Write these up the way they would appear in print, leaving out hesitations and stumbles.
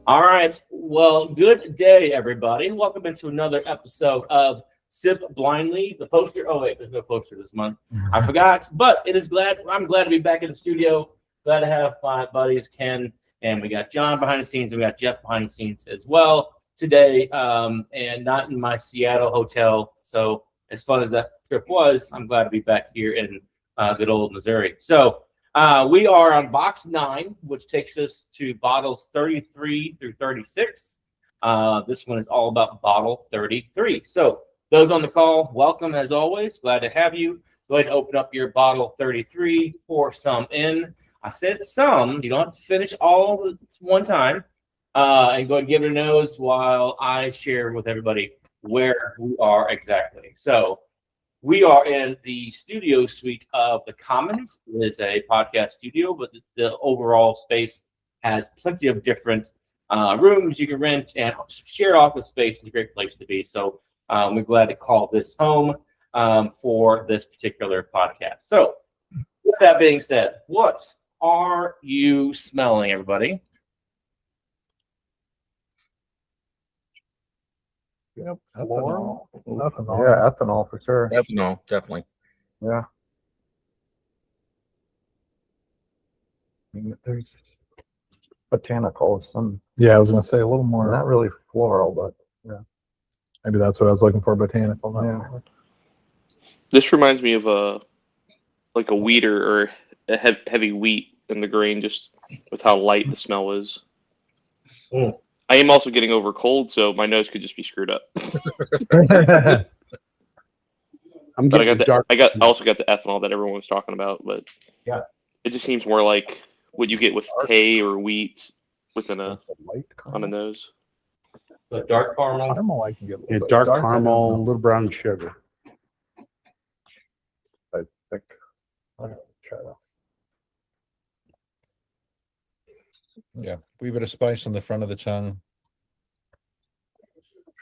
All right. Well, good day, everybody. Welcome into another episode of Sip Blindlee, the poster. Oh, wait, there's no poster this month. I forgot, but I'm glad to be back in the studio. Glad to have my buddies, Ken, and we got John behind the scenes, and we got Jeff behind the scenes as well today, and not in my Seattle hotel. So as fun as that trip was, I'm glad to be back here in good old Missouri. So we are on box 9, which takes us to bottles 33 through 36. This one is all about bottle 33. So those on the call, welcome as always. Glad to have you. Go ahead and open up your bottle 33, pour some in. I said some. You don't have to finish all at one time. And go ahead and give it a nose while I share with everybody where we are exactly. So we are in the studio suite of the Commons. It is a podcast studio, but the overall space has plenty of different rooms you can rent, and share office space is a great place to be. So we're glad to call this home for this particular podcast. So with that being said, what are you smelling, everybody? Yep, Ethanol. Ethanol. Yeah, ethanol for sure. Ethanol, definitely. Yeah. There's botanical, some Yeah, I was gonna say a little more. not really floral, but yeah. Maybe that's what I was looking for. Botanical. Not Yeah. floral. This reminds me of a weeder or a heavy wheat in the grain, just with how light the smell is. Mm. I am also getting over cold, so my nose could just be screwed up. I'm But getting dark. I also got the ethanol that everyone was talking about, but Yeah. it just seems more like what you get with hay or wheat within Light on the nose. The dark caramel. Caramel, I can get a little Yeah, bit. dark I don't caramel, a know. little brown sugar. I think. I'm gonna try that. Yeah, wee bit of spice on the front of the tongue.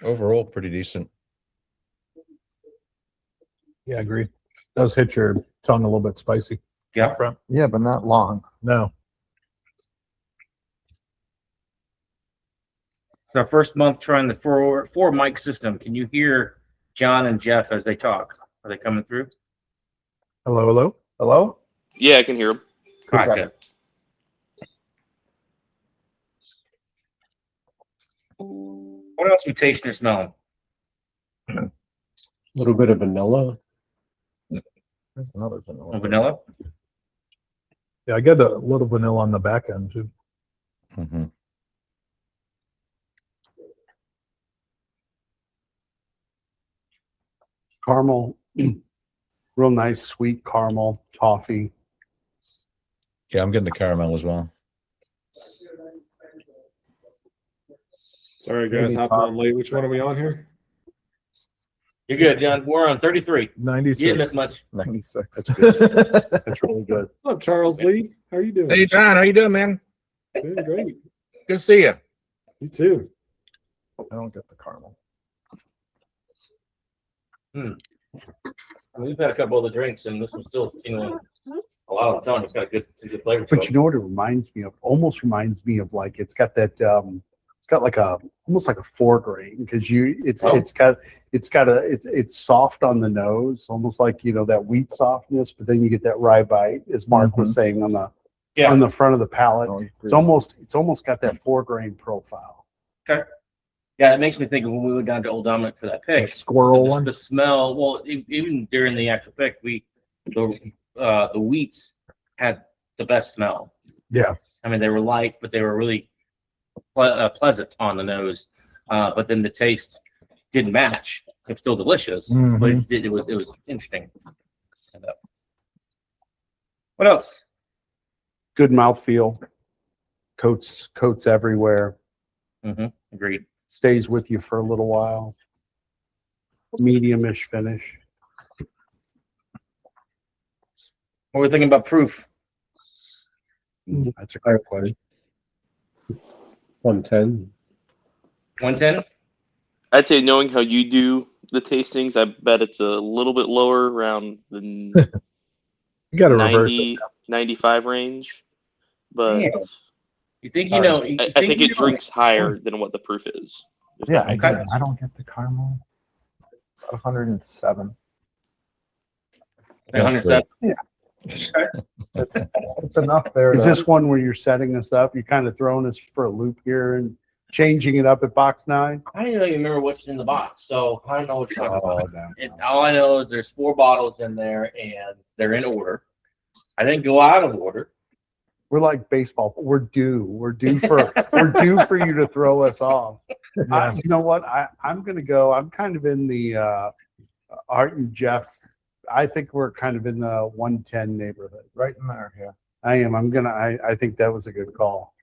Overall, pretty decent. Yeah, I agree. Does hit your tongue a little bit spicy. Yeah. Front. Yeah, but not long. No. It's our first month trying the four mic system. Can you hear John and Jeff as they talk? Are they coming through? Hello, hello. Hello? Yeah, I can hear them. All right, good. What else are you tasting or smelling? A little bit of vanilla. There's another vanilla. Vanilla? Yeah, I get a little vanilla on the back end too. Mm-hmm. Caramel, real nice, sweet caramel, toffee. Yeah, I'm getting the caramel as well. Sorry, guys, hopping on late. Which one are we on here? You're good, John. We're on 33. You didn't 96. miss much. 96. That's good. That's really good. What's up, Charles Lee? How are you doing? Hey, John, how you doing, man? Doing great. Good to see you. You too. I don't get the caramel. We've had a couple of the drinks, and this one's still tingling a lot on the tongue. It's got some good flavor to But it. you know what it reminds me of? Almost reminds me of like it's got that it's got like a almost like a foregrain because it's soft on the nose, almost like that wheat softness, but then you get that rye bite, as Mark was saying on the front of the palate. Oh, It's almost got that foregrain profile. Okay. Yeah, it makes me think of when we went down to Old Dominic for that pick. That squirrel the, one. The smell. Well, even during the actual pick, the wheats had the best smell. Yeah. I mean, they were light, but they were really pleasant on the nose. But then the taste didn't match. It's still delicious, but it was interesting. What else? Good mouthfeel. Coats everywhere. Agreed. Stays with you for a little while. Medium-ish finish. What were we thinking about proof? That's a great question. 110. 110? I'd say knowing how you do the tastings, I bet it's a little bit lower, around the You got to reverse it. 90, 95 range. But Yeah. You think you know? I think it drinks higher than what the proof is. if Yeah, that makes okay. sense. I don't get the caramel. 107. 107. It's enough there. Is this one where you're setting us up? You're kind of throwing us for a loop here and changing it up at box 9? I don't even remember what's in the box, so I don't know what you're talking about. No. All I know is there's 4 bottles in there, and they're in order. I didn't go out of order. We're like baseball. We're due. We're due for you to throw us off. You know what? I'm gonna go. I'm kind of in the Art and Jeff. I think we're kind of in the 110 neighborhood. Right in there, yeah. I am. I think that was a good call.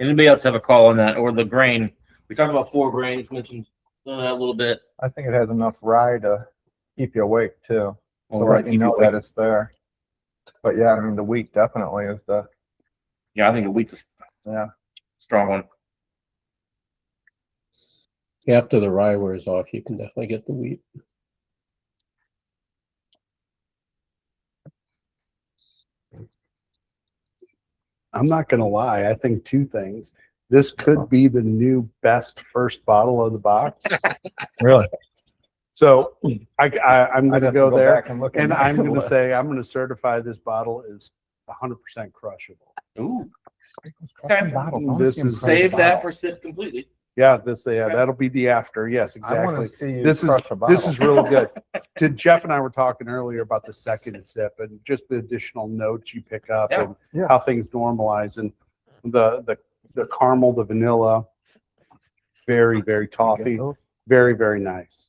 Anybody else have a call on that or the grain? We talked about 4 grains. Mentioned that a little bit. I think it has enough rye to keep you awake too. Well, So right, you know that it's there. But yeah, I mean the wheat definitely is the Yeah, I think the wheat's a strong one. Yeah, after the rye wears off, you can definitely get the wheat. I'm not gonna lie. I think 2 things. This could be the new best first bottle of the box. Really? So I'm I'd gonna have to go there, back and look at and my I'm gonna list. say I'm gonna certify this bottle is 100% crushable. Ooh, Crushing bottles. I wanna This see 'em is- crush save a that bottle. for Sip completely. Yeah, that'll be the after. Yes, I want exactly. to see you This crush a is bottle. really good. To Jeff and I were talking earlier about the second sip and just the additional notes you pick up Yeah. and Yeah. how things normalize and the caramel, the vanilla, very, very toffee, very, very nice.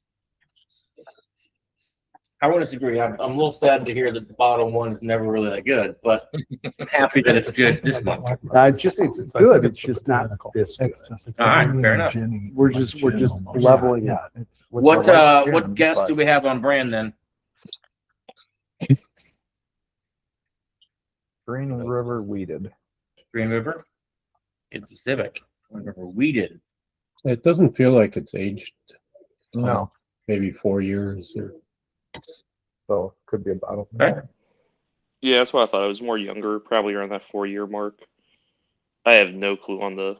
I want to disagree. I'm a little sad to hear that the bottom one is never really that good, but I'm happy that it's good this month. It's good. It's just not this good. All right, fair enough. We're just leveling up. What guests do we have on brand then? Green River weeded. Green River? It's a Civic. Green River weeded. It doesn't feel like it's aged No, maybe 4 years or so could be a bottle. Okay. Yeah, that's what I thought. It was more younger, probably around that 4-year mark. I have no clue on the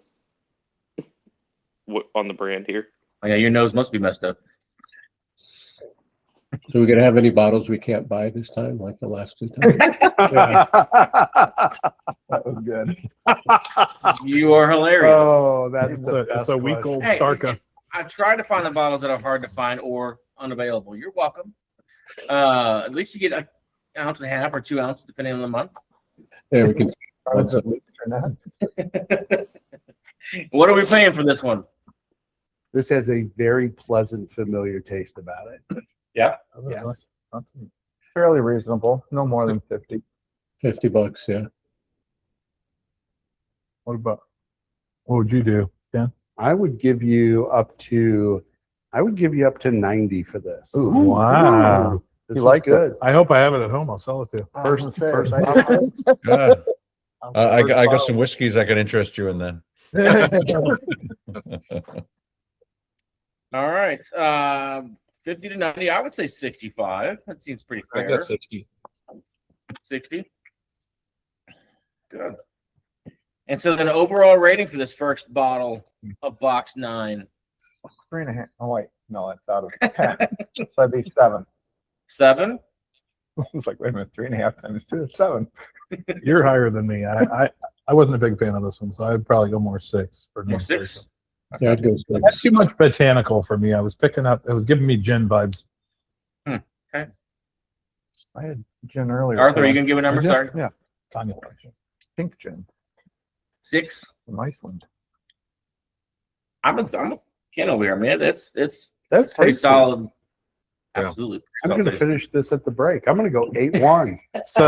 brand here. Oh, yeah, your nose must be messed up. So we gonna have any bottles we can't buy this time, like the last 2 times? That was good. You are hilarious. Oh, that's It's a week old Hey, Starka. I try to find the bottles that are hard to find or unavailable. You're welcome. At least you get an ounce and a half or 2 ounces, depending on the month. Yeah, we can. Cards at least or not. What are we paying for this one? This has a very pleasant, familiar taste about it. Yeah. Yes. That's fairly reasonable. No more than 50. $50, yeah. What would you do, Dan? I would give you up to 90 for this. Wow. This You is like it? good. I hope I have it at home. I'll sell it to you. First Yeah. I got some whiskeys I can interest you in then. All right. 50 to 90. I would say 65. That seems pretty I fair. got 60. 60. Good. And so then overall rating for this first bottle of box 9. 3.5. Oh wait, no, that's out of 10. So that'd be 7. 7. It's like, wait a minute, 3.5 times 2 is 7. You're higher than me. I wasn't a big fan of this one, so I'd probably go more 6 for More demonstration. 6. Yeah, I'd go That's too much botanical for me. I was picking up. It was giving me gin vibes. I had gin earlier. Arthur, are you gonna give a number? Did you? Sorry. Yeah, Tanya likes it. pink gin 6. from Iceland. I'm a Ken over here, man. It's That's pretty tasty. solid. Yeah. Absolutely. I'm going to finish this at the break. I'm going to go 8-1. So,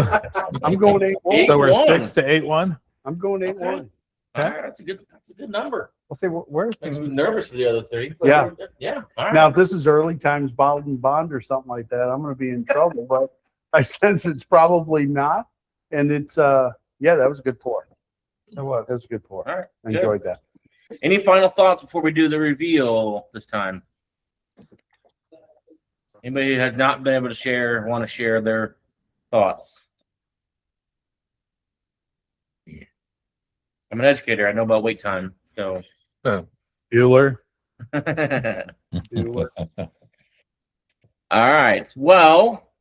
I'm going 8-1. so we're 8-1. 6 to 8-1. I'm going 8-1. All right, that's a good number. We'll see, where's Makes me the, nervous for the other 3. but Yeah. Yeah. All right. Now, if this is early times bottled and bond or something like that, I'm going to be in trouble. But I sense it's probably not. And it's that was a good pour. it was. That was a good pour. All right. I good. enjoyed that. Any final thoughts before we do the reveal this time? Anybody who has not been able to want to share their thoughts? I'm an educator. I know about wait time. So. Bueller. All right. Well,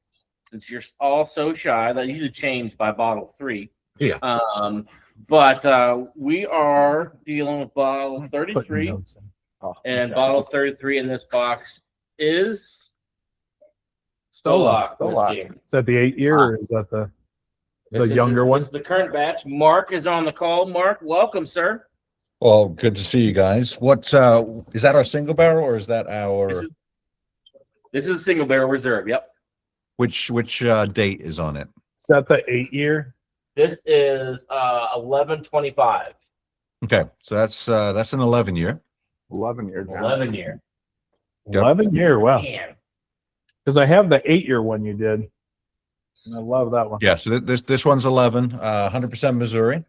since you're all so shy, that usually changed by bottle 3. Yeah. But we are dealing with bottle Putting 33, notes in. and bottle 33 in this box is Stola. whiskey. Is that the 8-year or is that the younger one? This is the current batch. Mark is on the call. Mark, welcome, sir. Well, good to see you guys. What is that, our single barrel, or is that our This is a single barrel reserve. Yep. which date is on it? Is that the 8-year? This is 1125. Okay, so that's an 11-year. 11-year. 11 year. Yep. 11-year. Wow. Man. Because I have the 8-year one you did. And I love that one. Yeah, so this one's 11, 100% Missouri.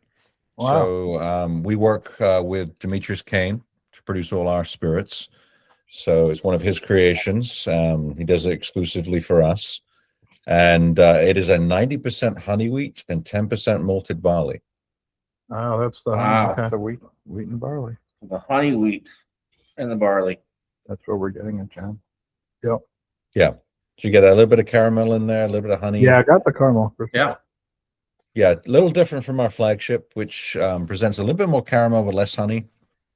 Wow. So we work with Demetrius Kane to produce all our spirits. So it's one of his creations. He does it exclusively for us. And it is a 90% honey wheat and 10% malted barley. Oh, that's the Wow. okay. The wheat and barley. The honey wheat and the barley. That's where we're getting it, John. Yeah. So you get a little bit of caramel in there, a little bit of honey. Yeah, I got the caramel. Yeah. Yeah, a little different from our flagship, which presents a little bit more caramel with less honey.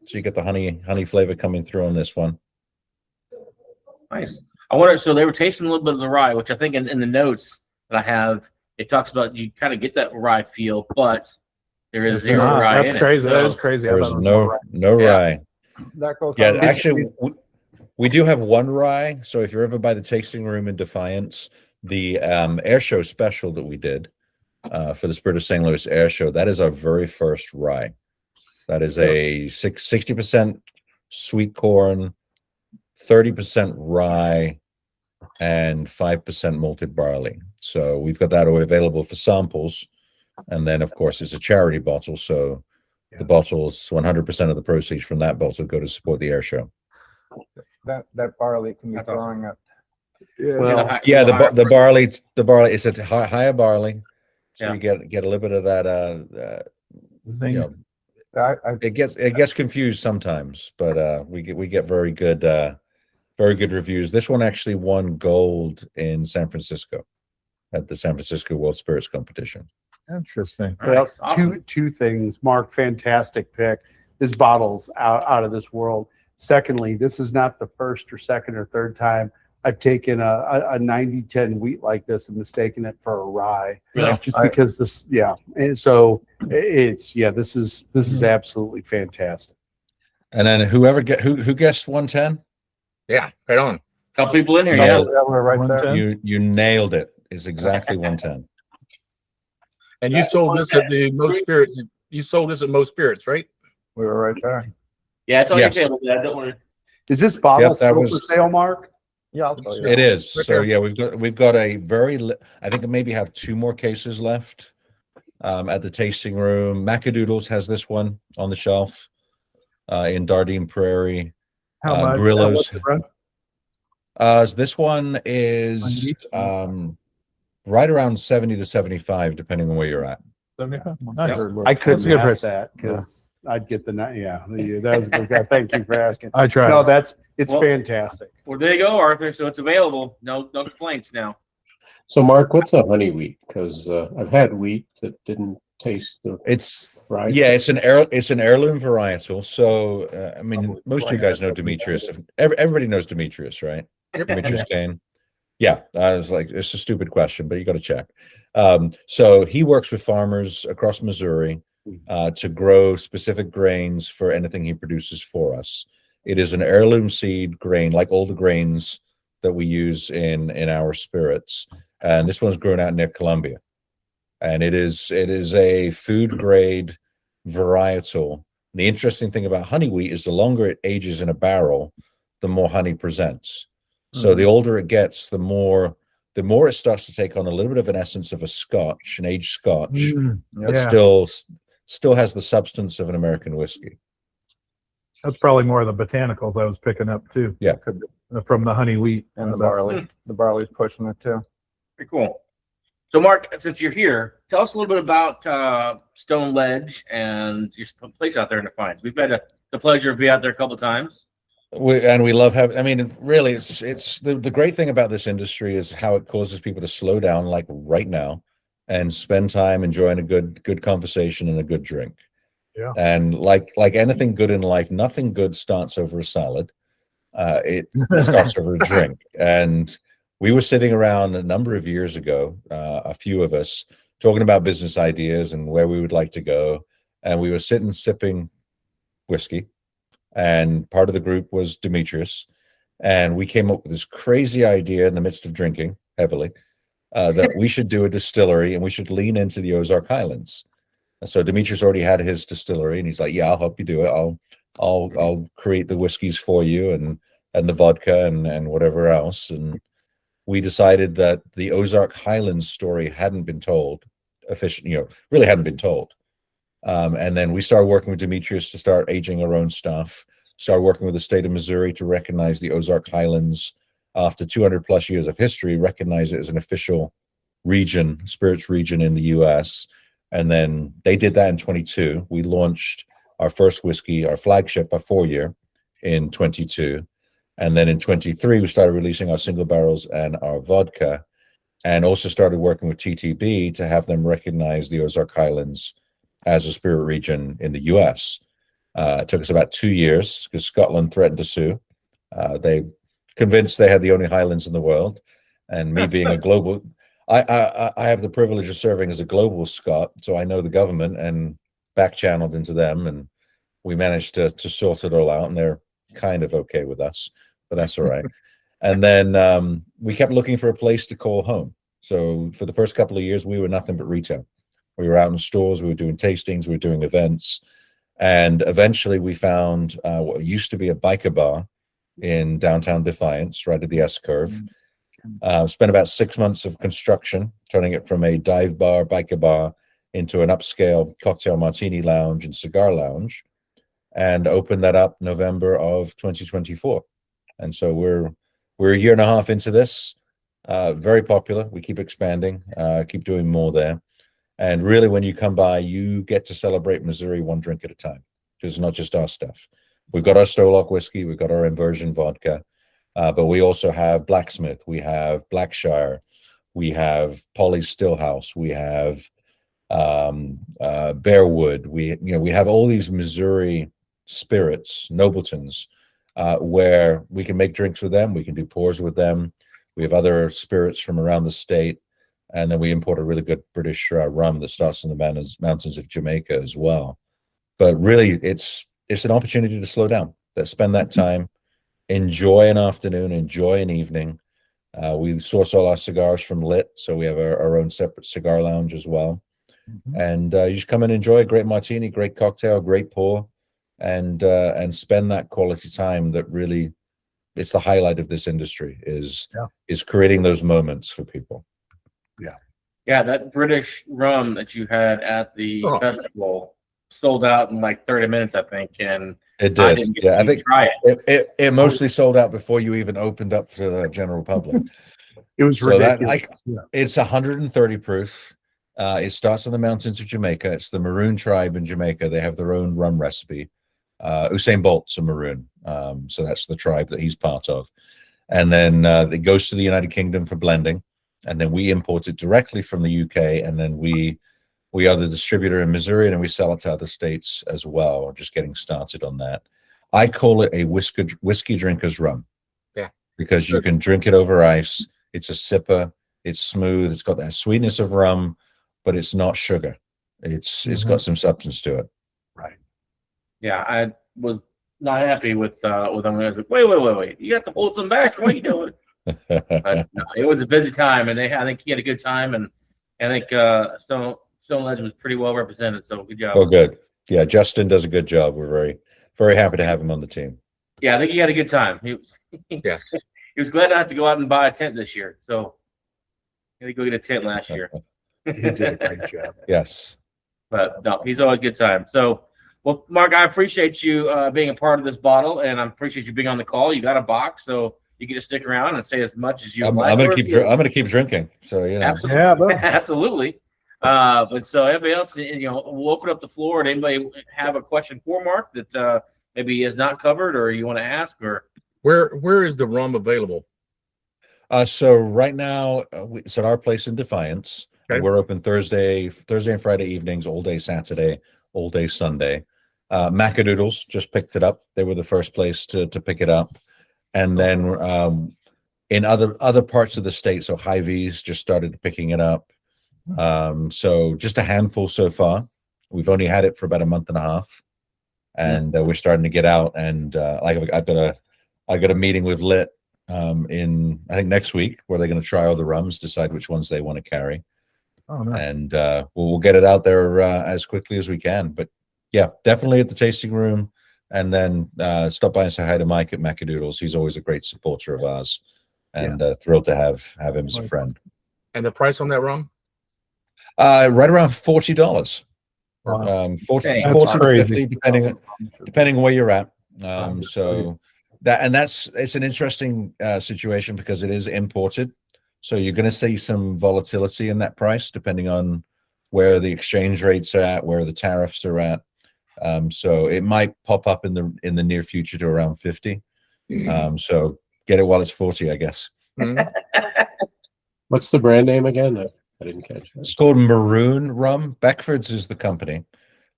So you get the honey flavor coming through on this one. Nice. I wonder, so they were tasting a little bit of the rye, which I think in the notes that I have, it talks about you kind of get that rye feel, but there is zero rye That's in crazy. it. That So- is crazy. I There's thought it was no Yeah. rye. That goes Yeah, on the- actually, we do have one rye. So if you're ever by the tasting room in Defiance, the air show special that we did for the Spirit of St. Louis Air Show, that is our very first rye. That is a 60% sweet corn, 30% rye, and 5% malted barley. So we've got that available for samples. And then, of course, it's a charity bottle. So the bottles, 100% of the proceeds from that bottle go to support the air show. that barley can be That's awesome. throwing up. Well, Yeah, the barley is a higher barley. So Yeah. you get a little bit of that, Zing. you know, I it gets confused sometimes, but we get very good reviews. This one actually won gold in San Francisco at the San Francisco World Spirits Competition. Interesting. Well, Nice. Awesome. two things. Mark, fantastic pick. This bottle's out of this world. Secondly, this is not the first or second or third time I've taken a 90-10 wheat like this and mistaken it for a rye. Really? Just because this, yeah. And so this is absolutely fantastic. And then who guessed 110? Yeah, right on. Couple people in here, Yeah. yeah. we're right there. 110. You nailed it. It's exactly 110. And you sold this at the Most Spirits. You sold this at Most Spirits, right? We were right there. Yeah, it's on Yes. your table. I don't want to. Is this bottle Yep, that still was- for sale, Mark? Yeah, I'll tell you. It is. Right So there. yeah, we've got a I think maybe have 2 more cases left at the tasting room. Macadoodles has this one on the shelf in Dardine Prairie. How much? Grillo's. What's the run? This one is right around 70 to 75, depending on where you're at. 75? Nice. I couldn't That's a good ask price. that because I'd get the that was a good. Thank you for asking. I tried. No, it's Well- fantastic. Well, there you go, Arthur. So it's available. No complaints now. So, Mark, what's a honey wheat? Because I've had wheat that didn't taste the It's right. yeah, it's an heirloom varietal. So I mean, most of you guys know Demetrius. Everybody knows Demetrius, right? Demetrius Kane. Yeah, I was like, it's a stupid question, but you got to check. So he works with farmers across Missouri to grow specific grains for anything he produces for us. It is an heirloom seed grain, like all the grains that we use in our spirits. And this one's grown out near Columbia. And it is a food grade varietal. The interesting thing about honey wheat is the longer it ages in a barrel, the more honey presents. So the older it gets, the more it starts to take on a little bit of an essence of a Scotch, an aged Scotch, but yeah. still has the substance of an American whiskey. That's probably more of the botanicals I was picking up too. Yeah. From the honey wheat. And the barley. The barley's pushing it too. Very cool. So, Mark, since you're here, tell us a little bit about Stone Ledge and your place out there in Defiance. We've had the pleasure of being out there a couple of times. We love having. I mean, really, it's the great thing about this industry is how it causes people to slow down, like right now, and spend time enjoying a good conversation and a good drink. Yeah. And like anything good in life, nothing good starts over a salad. It starts over a drink. And we were sitting around a number of years ago, a few of us, talking about business ideas and where we would like to go. And we were sitting sipping whiskey. And part of the group was Demetrius. And we came up with this crazy idea in the midst of drinking heavily that we should do a distillery and we should lean into the Ozark Highlands. So Demetrius already had his distillery, and he's like, "Yeah, I'll help you do it. I'll create the whiskeys for you and the vodka and whatever else." And we decided that the Ozark Highlands story hadn't been told, really hadn't been told. And then we started working with Demetrius to start aging our own stuff. Started working with the state of Missouri to recognize the Ozark Highlands after 200 plus years of history, recognize it as an official region, spirits region in the U.S. And then they did that in 22. We launched our first whiskey, our flagship, our 4-year in 22. And then in 23, we started releasing our single barrels and our vodka, and also started working with TTB to have them recognize the Ozark Highlands as a spirit region in the U.S. It took us about 2 years because Scotland threatened to sue. They convinced they had the only highlands in the world. And me being a global... I have the privilege of serving as a global Scot, so I know the government and back-channeled into them, and we managed to sort it all out, and they're kind of okay with us, but that's all right. And then we kept looking for a place to call home. So for the first couple of years, we were nothing but retail. We were out in stores, we were doing tastings, we were doing events, and eventually we found what used to be a biker bar in downtown Defiance, right at the S-curve. Spent about 6 months of construction, turning it from a dive bar, biker bar, into an upscale cocktail martini lounge and cigar lounge, and opened that up November of 2024. And so we're a year and a half into this. Very popular. We keep expanding, keep doing more there. And really, when you come by, you get to celebrate Missouri one drink at a time, because it's not just our stuff. We've got our Stolock whiskey, we've got our inversion vodka, but we also have Blacksmith, we have Blackshire, we have Polly's Stillhouse, we have Bearwood, we have all these Missouri spirits, Nobletons, where we can make drinks with them, we can do pours with them. We have other spirits from around the state, and then we import a really good British rum that starts in the mountains of Jamaica as well. But really, it's an opportunity to slow down, to spend that time, enjoy an afternoon, enjoy an evening. We source all our cigars from Lit, so we have our own separate cigar lounge as well. And you just come and enjoy a great martini, great cocktail, great pour, and spend that quality time that really, it's the highlight of this industry, is creating those moments for people. Yeah, that British rum that you had at the festival sold out in like 30 minutes, I think, and it did. I didn't get I to think try it. It mostly sold out before you even opened up to the general public. It was ridiculous. It's 130 proof. It starts in the mountains of Jamaica. It's the Maroon tribe in Jamaica. They have their own rum recipe. Usain Bolt's a Maroon, so that's the tribe that he's part of. And then it goes to the United Kingdom for blending, and then we import it directly from the UK, and then we are the distributor in Missouri, and we sell it to other states as well. We're just getting started on that. I call it a whiskey drinker's rum. Yeah. Because you can drink it over ice. It's a sipper. It's smooth. It's got that sweetness of rum, but it's not sugar. It's got some substance to it. Right. Yeah, I was not happy with them. I was like, wait. You have to hold some back. What are you doing? But no, it was a busy time, and I think he had a good time, and I think Stone Legend was pretty well represented. So good job. Oh, good. Yeah, Justin does a good job. We're very, very happy to have him on the team. Yeah, I think he had a good time. He was glad not to go out and buy a tent this year. So he had to go get a tent last year. He did a great job. Yes. But no, he's always a good time. So, well, Mark, I appreciate you being a part of this bottle, and I appreciate you being on the call. You got a box, so you get to stick around and say as much as you I'm like. going to keep drinking. So, you know. Absolutely. Yeah, but Absolutely. But so everybody else, we'll open up the floor. And anybody have a question for Mark that maybe he has not covered, or you want to ask, or Where is the rum available? So right now, it's at our place in Defiance. Okay. And we're open Thursday and Friday evenings, all day Saturday, all day Sunday. Macadoodles just picked it up. They were the first place to pick it up. And then in other parts of the state, so Hy-Vee's just started picking it up. So just a handful so far. We've only had it for about a month and a half, and we're starting to get out. And I've got a meeting with Lit in I think next week, where they're going to try all the rums, decide which ones they want to carry. Oh, nice. And we'll get it out there as quickly as we can. But yeah, definitely at the tasting room, and then stop by and say hi to Mike at Macadoodles. He's always a great supporter of ours, and thrilled to have him as a friend. And the price on that rum? Right around $40. Wow. 40 That's to crazy. 50, depending on where you're at. So it's an interesting situation because it is imported. So you're going to see some volatility in that price depending on where the exchange rates are at, where the tariffs are at. So it might pop up in the near future to around 50. So get it while it's 40, I guess. What's the brand name again? I didn't catch that. It's called Maroon Rum. Beckford's is the company,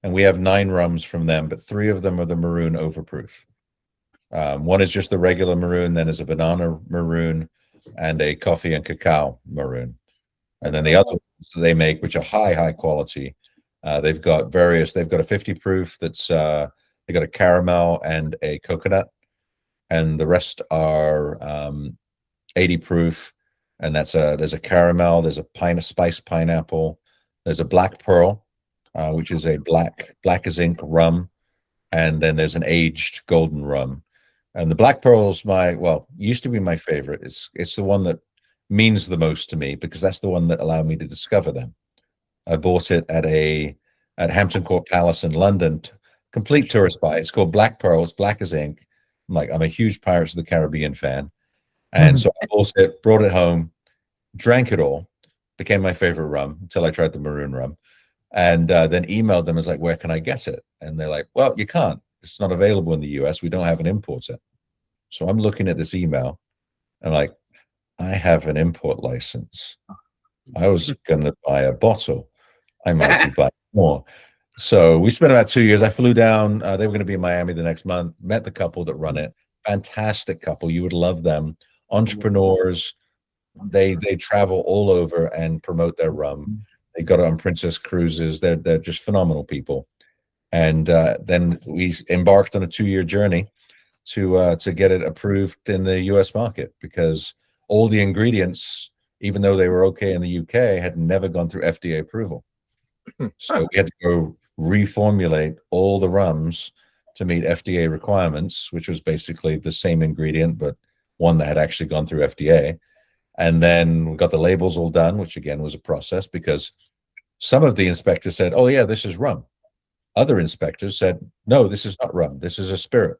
and we have 9 rums from them, but 3 of them are the Maroon Overproof. One is just the regular Maroon, then is a banana Maroon, and a coffee and cacao Maroon. And then the other ones they make, which are high quality, they've got a 50 proof that's they got a caramel and a coconut, and the rest are 80 proof, and there's a caramel, there's a spiced pineapple, there's a black pearl, which is a black as ink rum, and then there's an aged golden rum. And the black pearl's used to be my favorite. It's the one that means the most to me because that's the one that allowed me to discover them. I bought it at Hampton Court Palace in London, complete tourist buy. It's called Black Pearl. It's black as ink. I'm a huge Pirates of the Caribbean fan, and so I bought it, brought it home, drank it all, became my favorite rum until I tried the Maroon rum, and then emailed them. I was like, "Where can I get it?" And they're like, "Well, you can't. It's not available in the US. We don't have an importer." So I'm looking at this email. I'm like, I have an import license. I was going to buy a bottle. I might be buying more. So we spent about 2 years. I flew down. They were going to be in Miami the next month. Met the couple that run it. Fantastic couple. You would love them. Entrepreneurs. They travel all over and promote their rum. They got it on Princess Cruises. They're just phenomenal people. And then we embarked on a 2-year journey to get it approved in the U.S. market because all the ingredients, even though they were okay in the UK, had never gone through FDA approval. So we had to go reformulate all the rums to meet FDA requirements, which was basically the same ingredient, but one that had actually gone through FDA. And then we got the labels all done, which again was a process because some of the inspectors said, "Oh yeah, this is rum." Other inspectors said, "No, this is not rum. This is a spirit."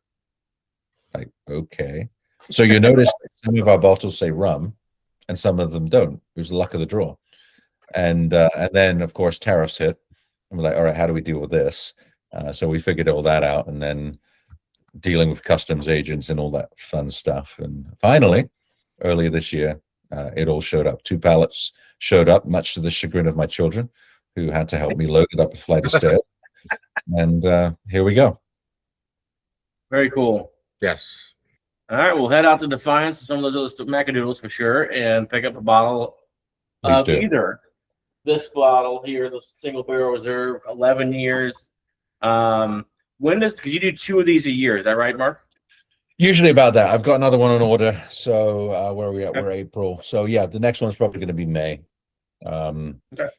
Like, okay. So you notice some of our bottles say rum and some of them don't. It was the luck of the draw. And then, of course, tariffs hit. And we're like, all right, how do we deal with this? So we figured all that out and then dealing with customs agents and all that fun stuff. And finally, earlier this year, it all showed up. 2 pallets showed up, much to the chagrin of my children, who had to help me load it up a flight of stairs. And here we go. Very cool. Yes. All right, we'll head out to Defiance, some of those Macadoodles for sure, and pick up a bottle of either this bottle here, the single barrel reserve, 11 years. When does, because you do 2 of these a year, is that right, Mark? Usually about that. I've got another one on order. So where are we at? We're April. So yeah, the next one's probably going to be May.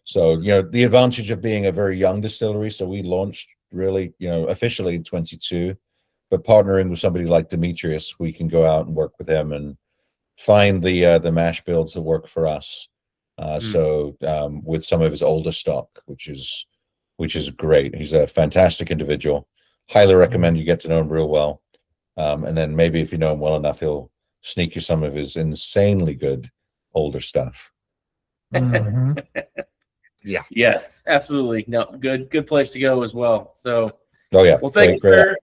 So, the advantage of being a very young distillery. So we launched really, officially in 22, but partnering with somebody like Demetrius, we can go out and work with him and find the mash builds that work for us. So with some of his older stock, which is great. He's a fantastic individual. Highly recommend you get to know him real well. And then maybe if you know him well enough, he'll sneak you some of his insanely good older stuff. Yes, absolutely. No, good place to go as well. So, Oh yeah. well, thank you, Great. sir.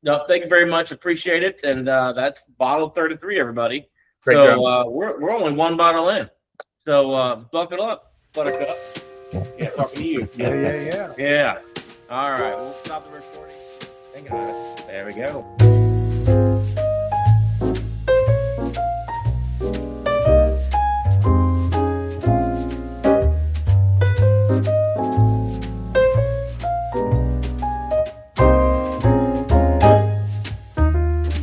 No, thank you very much. Appreciate it. And that's bottle 33, everybody. Great So we're only one bottle in. So buckle up, Buttercup. Yeah, talking to you. Yeah. Yeah. All right. We'll stop the recording. Hang on. There we go.